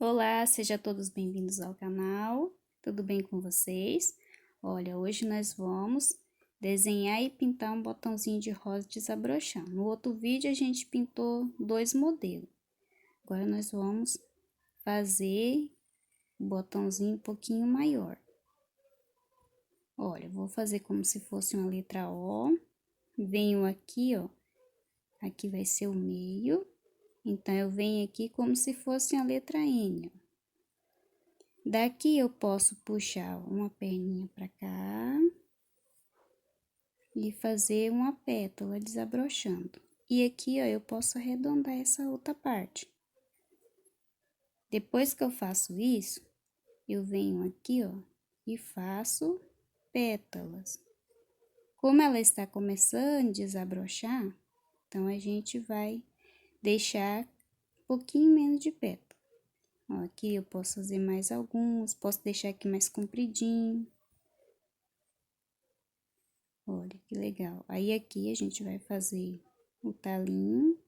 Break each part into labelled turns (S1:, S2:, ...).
S1: Olá, sejam todos bem-vindos ao canal. Tudo bem com vocês? Olha, hoje nós vamos desenhar e pintar um botãozinho de rosa desabrochando. No outro vídeo a gente pintou dois modelos. Agora nós vamos fazer o botãozinho um pouquinho maior. Olha, vou fazer como se fosse uma letra O. Venho aqui, ó. Aqui vai ser o meio. Então, eu venho aqui como se fosse a letra N, ó. Daqui eu posso puxar uma perninha para cá e fazer uma pétala desabrochando. E aqui, ó, eu posso arredondar essa outra parte. Depois que eu faço isso, eu venho aqui, ó, e faço pétalas. Como ela está começando a desabrochar, então a gente vai deixar um pouquinho menos de pétala. Ó, aqui eu posso fazer mais alguns, posso deixar aqui mais compridinho. Olha que legal. Aí, aqui a gente vai fazer o talinho.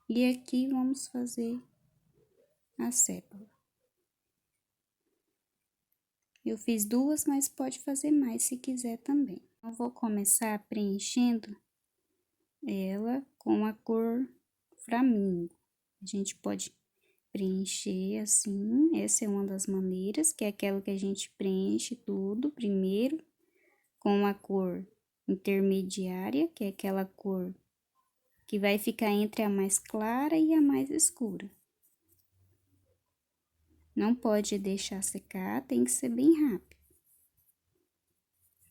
S1: E aqui vamos fazer a sépala. Eu fiz duas, mas pode fazer mais se quiser também. Eu vou começar preenchendo ela com a cor flamingo. A gente pode preencher assim, essa é uma das maneiras, que é aquela que a gente preenche tudo primeiro, com a cor intermediária, que é aquela cor que vai ficar entre a mais clara e a mais escura. Não pode deixar secar, tem que ser bem rápido.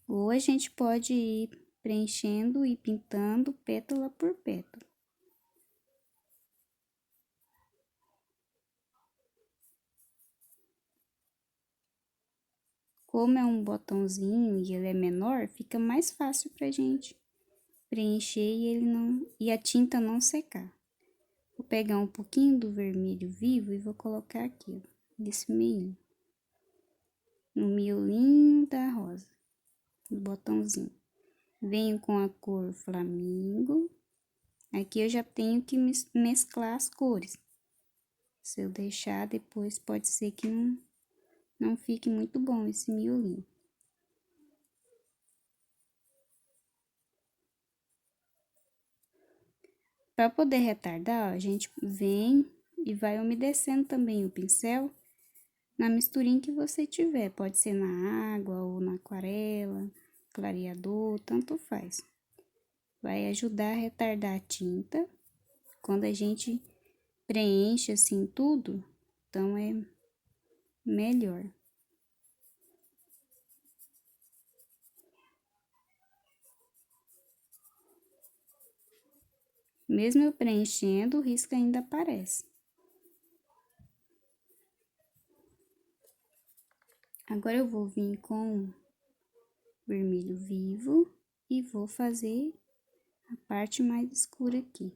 S1: Ou a gente pode ir preenchendo e pintando pétala por pétala. Como é um botãozinho e ele é menor, fica mais fácil pra gente preencher e a tinta não secar. Vou pegar um pouquinho do vermelho vivo e vou colocar aqui, ó, nesse meio, no miolinho da rosa, do botãozinho. Venho com a cor flamingo. Aqui eu já tenho que mesclar as cores. Se eu deixar depois, pode ser que não fique muito bom esse miolinho. Para poder retardar, ó, a gente vem e vai umedecendo também o pincel na misturinha que você tiver. Pode ser na água ou na aquarela, clareador, tanto faz. Vai ajudar a retardar a tinta. Quando a gente preenche assim tudo, então é melhor. Mesmo eu preenchendo, o risco ainda aparece. Agora eu vou vir com vermelho vivo e vou fazer a parte mais escura aqui.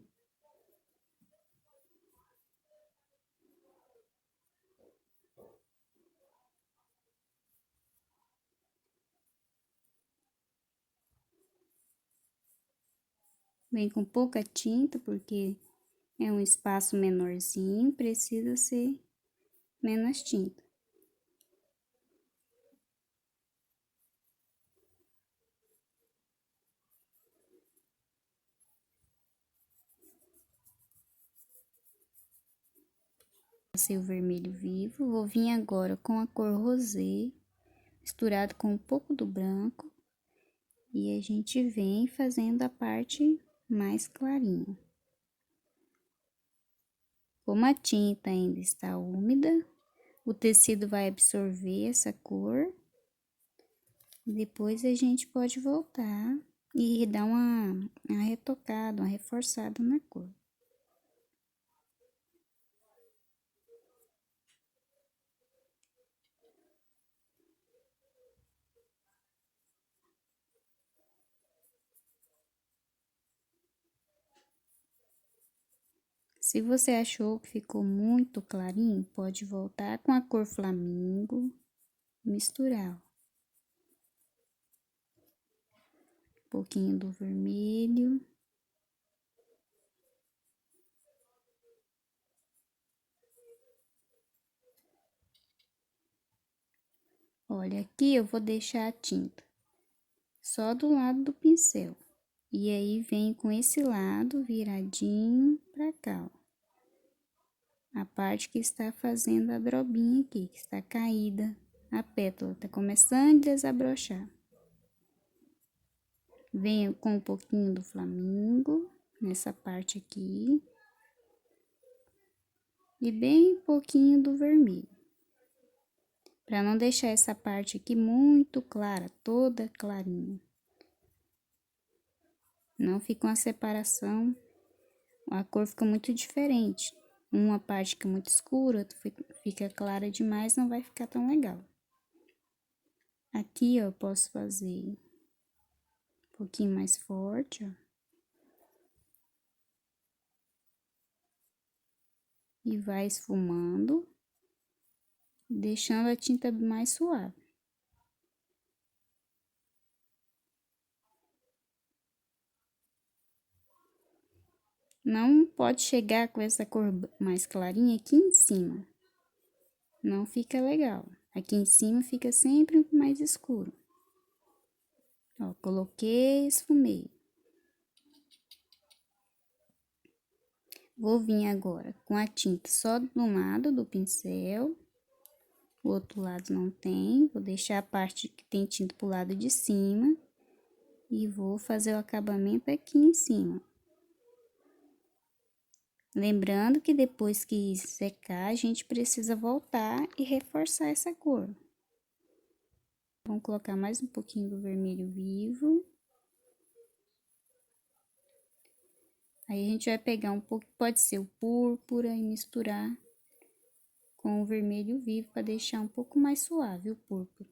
S1: Vem com pouca tinta, porque é um espaço menorzinho, precisa ser menos tinta. Passei o vermelho vivo, vou vir agora com a cor rosé, misturado com um pouco do branco, e a gente vem fazendo a parte mais clarinha. Como a tinta ainda está úmida, o tecido vai absorver essa cor. Depois a gente pode voltar e dar uma retocada, uma reforçada na cor. Se você achou que ficou muito clarinho, pode voltar com a cor flamingo, misturar. Um pouquinho do vermelho. Olha, aqui eu vou deixar a tinta só do lado do pincel. E aí, vem com esse lado viradinho pra cá, ó. A parte que está fazendo a drobinha aqui, que está caída. A pétala tá começando a desabrochar. Venho com um pouquinho do flamingo nessa parte aqui. E bem pouquinho do vermelho. Para não deixar essa parte aqui muito clara, toda clarinha. Não fica uma separação, a cor fica muito diferente. Uma parte fica muito escura, outra fica clara demais, não vai ficar tão legal. Aqui, ó, eu posso fazer um pouquinho mais forte, ó. E vai esfumando, deixando a tinta mais suave. Não pode chegar com essa cor mais clarinha aqui em cima. Não fica legal. Aqui em cima fica sempre mais escuro. Ó, coloquei, esfumei. Vou vir agora com a tinta só do lado do pincel. O outro lado não tem. Vou deixar a parte que tem tinta pro lado de cima. E vou fazer o acabamento aqui em cima. Lembrando que depois que secar, a gente precisa voltar e reforçar essa cor. Vamos colocar mais um pouquinho do vermelho vivo. Aí a gente vai pegar um pouco, pode ser o púrpura, e misturar com o vermelho vivo para deixar um pouco mais suave o púrpura.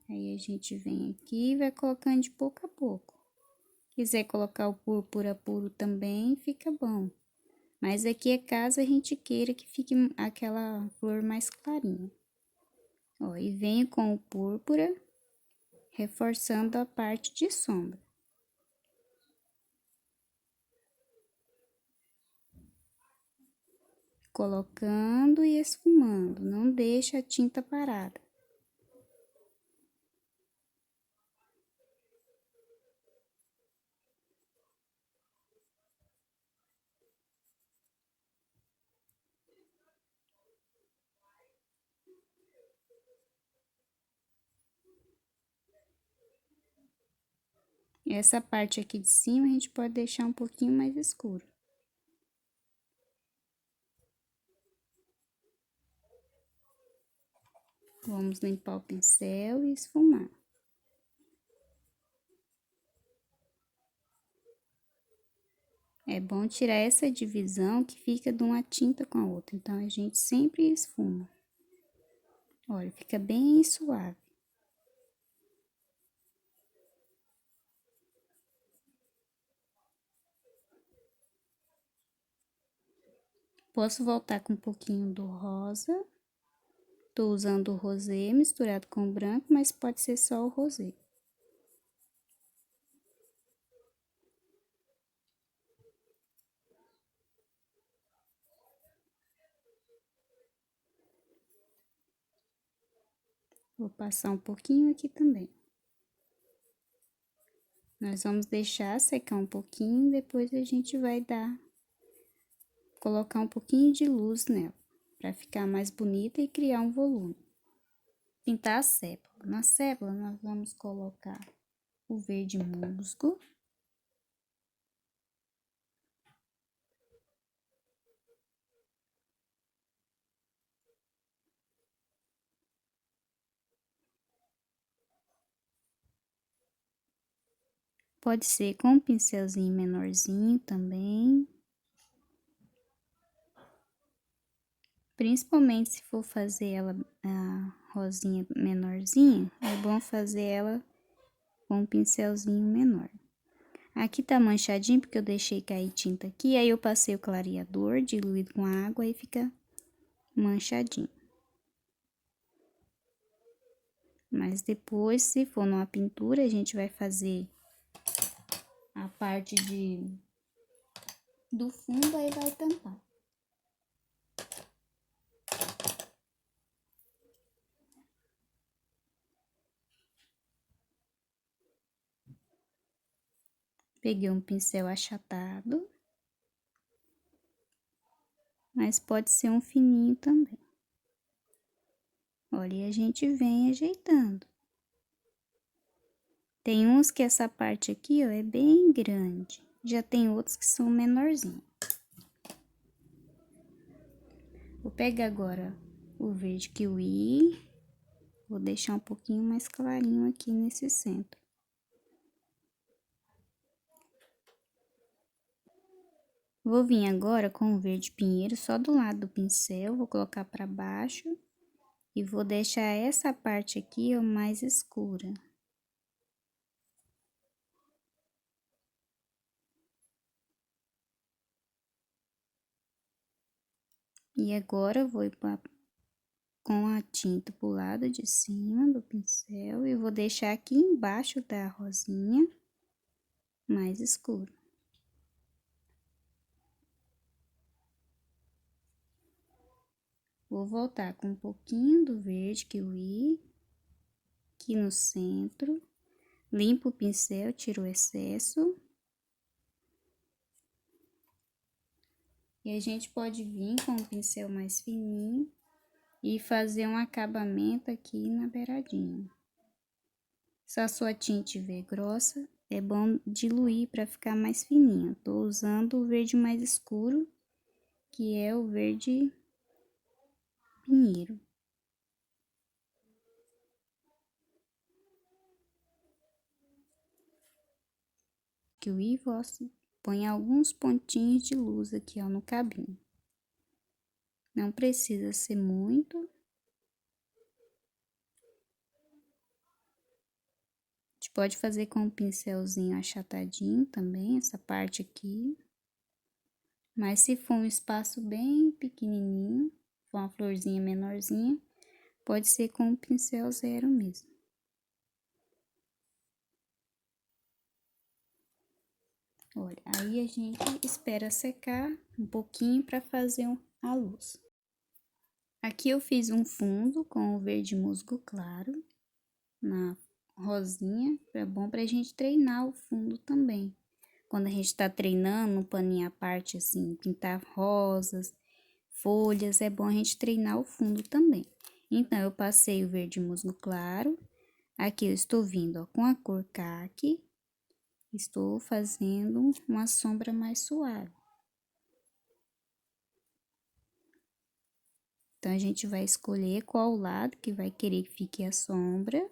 S1: Aí a gente vem aqui e vai colocando de pouco a pouco. Quiser colocar o púrpura puro também, fica bom. Mas aqui é caso a gente queira que fique aquela flor mais clarinha. Ó, e venho com o púrpura, reforçando a parte de sombra. Colocando e esfumando, não deixa a tinta parada. Essa parte aqui de cima a gente pode deixar um pouquinho mais escuro. Vamos limpar o pincel e esfumar. É bom tirar essa divisão que fica de uma tinta com a outra, então a gente sempre esfuma. Olha, fica bem suave. Posso voltar com um pouquinho do rosa. Tô usando o rosé misturado com o branco, mas pode ser só o rosé. Vou passar um pouquinho aqui também. Nós vamos deixar secar um pouquinho, depois a gente vai colocar um pouquinho de luz nela, para ficar mais bonita e criar um volume. Pintar a sépala. Na sépala, nós vamos colocar o verde musgo. Pode ser com um pincelzinho menorzinho também. Principalmente se for fazer ela, a rosinha menorzinha, é bom fazer ela com um pincelzinho menor. Aqui tá manchadinho porque eu deixei cair tinta aqui, aí eu passei o clareador diluído com água e fica manchadinho. Mas depois, se for numa pintura, a gente vai fazer a parte do fundo, aí vai tampar. Peguei um pincel achatado, mas pode ser um fininho também. Olha, e a gente vem ajeitando. Tem uns que essa parte aqui, ó, é bem grande. Já tem outros que são menorzinhos. Vou pegar agora o verde kiwi. Vou deixar um pouquinho mais clarinho aqui nesse centro. Vou vir agora com o verde pinheiro só do lado do pincel. Vou colocar para baixo. E vou deixar essa parte aqui, ó, mais escura. E agora eu vou ir com a tinta pro lado de cima do pincel e vou deixar aqui embaixo da rosinha mais escuro. Vou voltar com um pouquinho do verde kiwi aqui no centro. Limpo o pincel, tiro o excesso. E a gente pode vir com um pincel mais fininho e fazer um acabamento aqui na beiradinha. Se a sua tinta estiver grossa, é bom diluir para ficar mais fininho. Tô usando o verde mais escuro, que é o verde pinheiro. Que o Ivoss põe alguns pontinhos de luz aqui, ó, no cabinho. Não precisa ser muito. A gente pode fazer com um pincelzinho achatadinho também, essa parte aqui. Mas se for um espaço bem pequenininho, for uma florzinha menorzinha, pode ser com um pincel zero mesmo. Olha, aí a gente espera secar um pouquinho para fazer a luz. Aqui eu fiz um fundo com o verde musgo claro na rosinha, é bom pra gente treinar o fundo também. Quando a gente tá treinando no paninho à parte assim, pintar rosas, folhas, é bom a gente treinar o fundo também. Então, eu passei o verde musgo claro, aqui eu estou vindo, ó, com a cor caqui, estou fazendo uma sombra mais suave. Então, a gente vai escolher qual lado que vai querer que fique a sombra.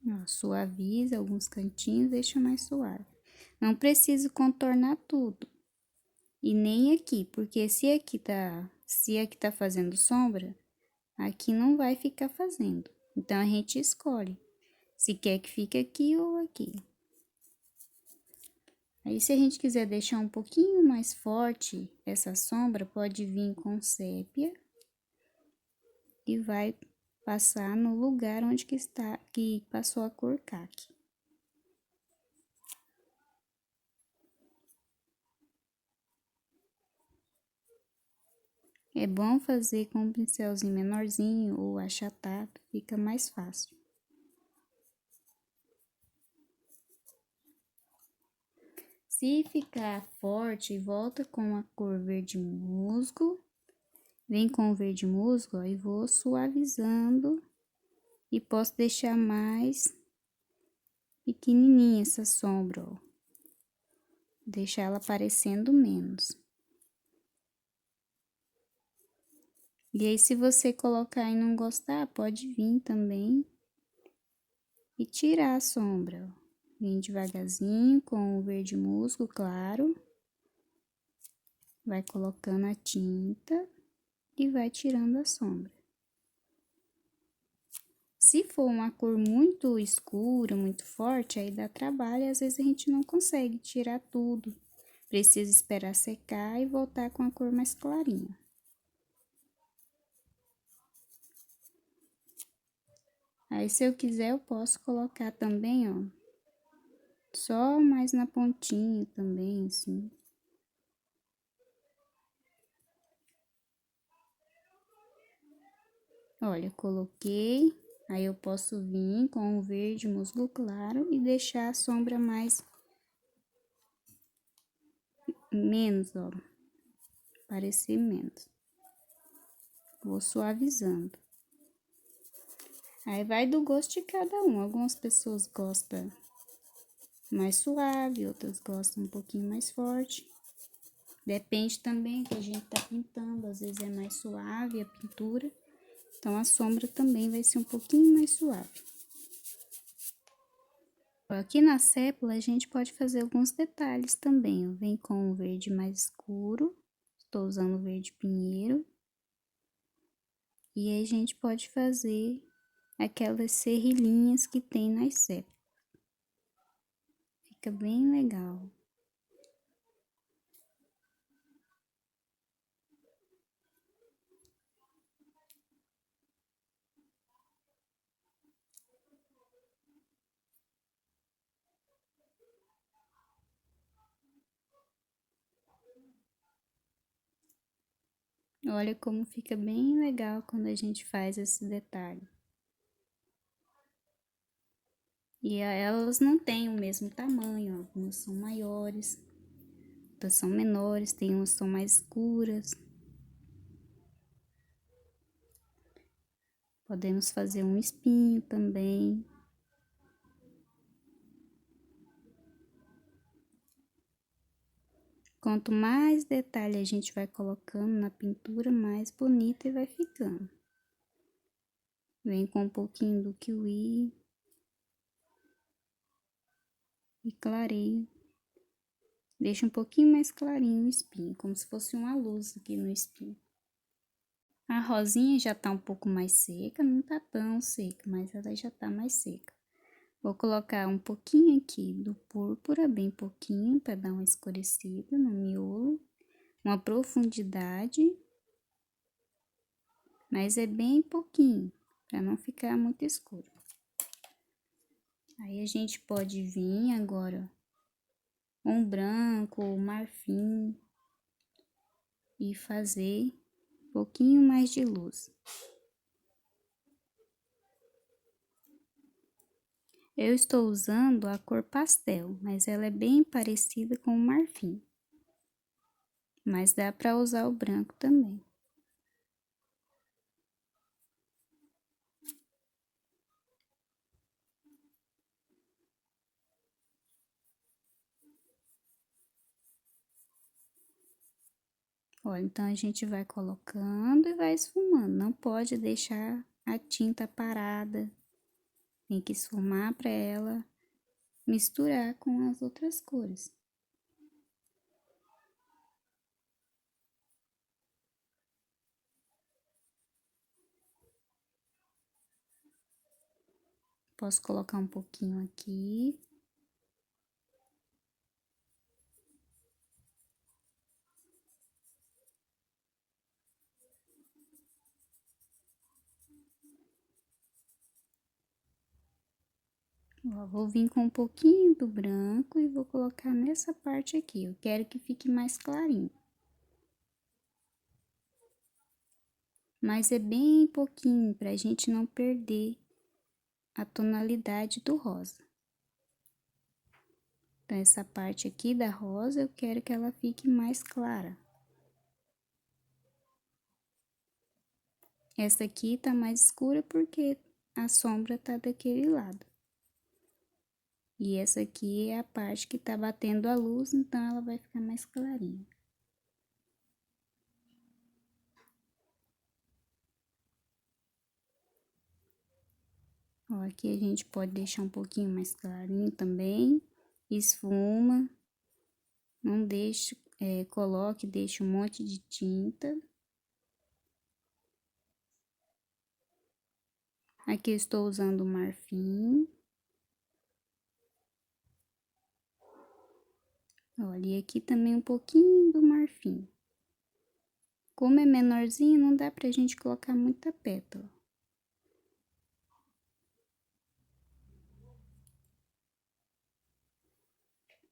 S1: Ó, suaviza alguns cantinhos, deixa mais suave. Não preciso contornar tudo. E nem aqui, porque se aqui tá fazendo sombra, aqui não vai ficar fazendo. Então, a gente escolhe se quer que fique aqui ou aqui. Aí, se a gente quiser deixar um pouquinho mais forte essa sombra, pode vir com sépia e vai passar no lugar onde que passou a cor caqui. É bom fazer com um pincelzinho menorzinho ou achatado, fica mais fácil. Se ficar forte, volta com a cor verde musgo. Vem com o verde musgo, ó, e vou suavizando. E posso deixar mais pequenininha essa sombra, ó. Deixar ela aparecendo menos. E aí, se você colocar e não gostar, pode vir também e tirar a sombra, ó. Vem devagarzinho com o verde musgo claro. Vai colocando a tinta e vai tirando a sombra. Se for uma cor muito escura, muito forte, aí dá trabalho e às vezes a gente não consegue tirar tudo. Precisa esperar secar e voltar com a cor mais clarinha. Aí, se eu quiser, eu posso colocar também, ó, só mais na pontinha também, assim. Olha, coloquei, aí eu posso vir com o verde musgo claro e deixar a sombra menos, ó, parecer menos. Vou suavizando. Aí vai do gosto de cada um. Algumas pessoas gostam mais suave, outras gostam um pouquinho mais forte. Depende também que a gente tá pintando, às vezes é mais suave a pintura. Então, a sombra também vai ser um pouquinho mais suave. Aqui na sépula, a gente pode fazer alguns detalhes também. Vem com o verde mais escuro. Estou usando o verde pinheiro. E aí, a gente pode fazer aquelas serrilhinhas que tem nas sépulas. Fica bem legal. Olha como fica bem legal quando a gente faz esse detalhe. E elas não têm o mesmo tamanho, algumas são maiores, outras são menores, tem umas que são mais escuras. Podemos fazer um espinho também. Quanto mais detalhe a gente vai colocando na pintura, mais bonita e vai ficando. Vem com um pouquinho do kiwi e clareio. Deixa um pouquinho mais clarinho o espinho, como se fosse uma luz aqui no espinho. A rosinha já tá um pouco mais seca, não tá tão seca, mas ela já tá mais seca. Vou colocar um pouquinho aqui do púrpura, bem pouquinho, para dar uma escurecida no miolo. Uma profundidade, mas é bem pouquinho, para não ficar muito escuro. Aí a gente pode vir agora um branco ou marfim e fazer um pouquinho mais de luz. Eu estou usando a cor pastel, mas ela é bem parecida com o marfim. Mas dá para usar o branco também. Olha, então a gente vai colocando e vai esfumando. Não pode deixar a tinta parada. Tem que esfumar para ela misturar com as outras cores. Posso colocar um pouquinho aqui. Ó, vou vir com um pouquinho do branco e vou colocar nessa parte aqui. Eu quero que fique mais clarinho. Mas é bem pouquinho, pra gente não perder a tonalidade do rosa. Então, essa parte aqui da rosa, eu quero que ela fique mais clara. Essa aqui tá mais escura porque a sombra tá daquele lado. E essa aqui é a parte que tá batendo a luz, então ela vai ficar mais clarinha. Ó, aqui a gente pode deixar um pouquinho mais clarinho também. Esfuma. Não deixe, coloque, deixe um monte de tinta. Aqui eu estou usando o marfim. Olha, e aqui também um pouquinho do marfim. Como é menorzinho, não dá pra gente colocar muita pétala.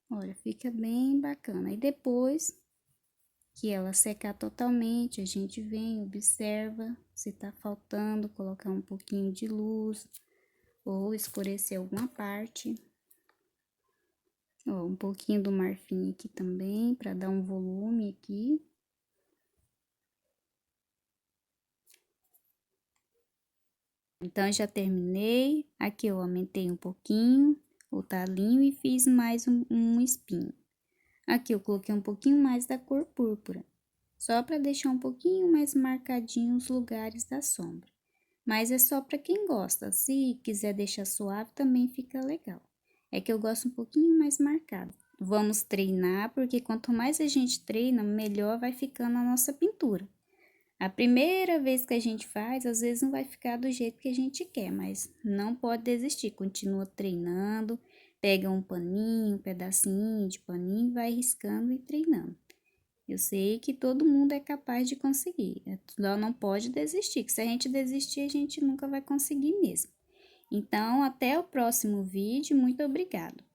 S1: Olha, fica bem bacana. E depois que ela secar totalmente, a gente vem, observa se tá faltando, colocar um pouquinho de luz ou escurecer alguma parte. Ó, um pouquinho do marfim aqui também, para dar um volume aqui. Então, já terminei. Aqui eu aumentei um pouquinho o talinho e fiz mais um espinho. Aqui eu coloquei um pouquinho mais da cor púrpura, só para deixar um pouquinho mais marcadinho os lugares da sombra. Mas é só para quem gosta, se quiser deixar suave também fica legal. É que eu gosto um pouquinho mais marcado. Vamos treinar, porque quanto mais a gente treina, melhor vai ficando a nossa pintura. A primeira vez que a gente faz, às vezes não vai ficar do jeito que a gente quer, mas não pode desistir, continua treinando, pega um paninho, um pedacinho de paninho, vai riscando e treinando. Eu sei que todo mundo é capaz de conseguir, só não pode desistir, que se a gente desistir, a gente nunca vai conseguir mesmo. Então, até o próximo vídeo, muito obrigado!